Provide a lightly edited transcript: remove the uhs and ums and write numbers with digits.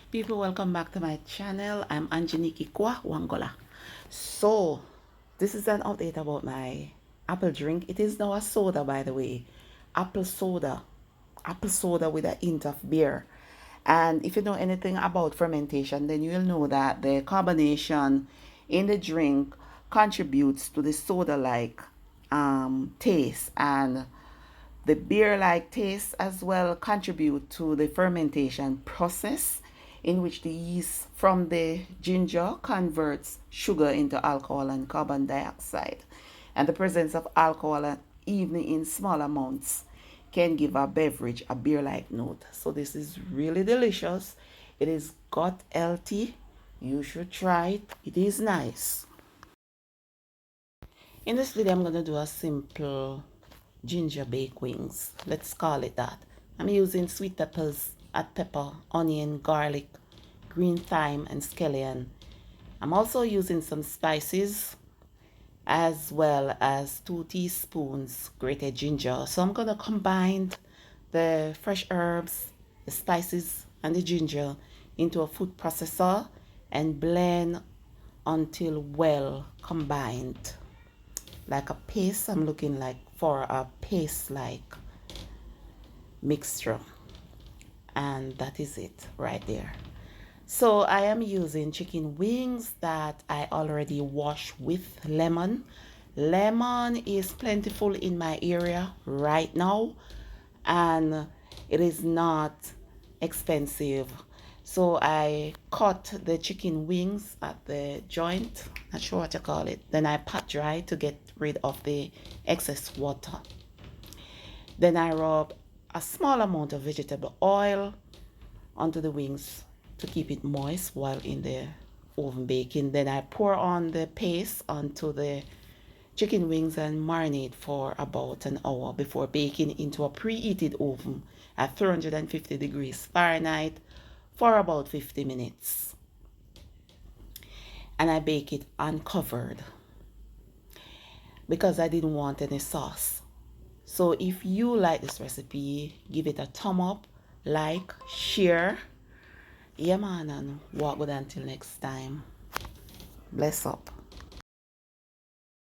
People, welcome back to my channel. I'm Anjaniki Kwa Wangola. So this is an update about my apple drink. It is now a soda, by the way. Apple soda. Apple soda with a hint of beer. And if you know anything about fermentation, then you'll know that the carbonation in the drink contributes to the soda-like taste, and the beer-like taste as well contribute to the fermentation process, in which the yeast from the ginger converts sugar into alcohol and carbon dioxide. And the presence of alcohol, even in small amounts, can give a beverage a beer-like note. So this is really delicious. It is gut healthy. You should try it. It is nice. In this video, I'm going to do a simple ginger baked wings. Let's call it that. I'm using sweet peppers, hot pepper, onion, garlic, green thyme, and scallion. I'm also using some spices as well as 2 teaspoons grated ginger. So I'm going to combine the fresh herbs, the spices, and the ginger into a food processor and blend until well combined. Like a paste, I'm looking like for a paste-like mixture. And that is it right there. So I am using chicken wings that I already washed with lemon. Lemon is plentiful in my area right now, and it is not expensive. So I cut the chicken wings at the joint, not sure what to call it. Then I pat dry to get rid of the excess water. Then I rub a small amount of vegetable oil onto the wings to keep it moist while in the oven baking. Then I pour on the paste onto the chicken wings and marinate for about an hour before baking into a preheated oven at 350 degrees Fahrenheit for about 50 minutes. And I bake it uncovered because I didn't want any sauce. So if you like this recipe, give it a thumb up, like, share. Yeah man, and walk good until next time. Bless up.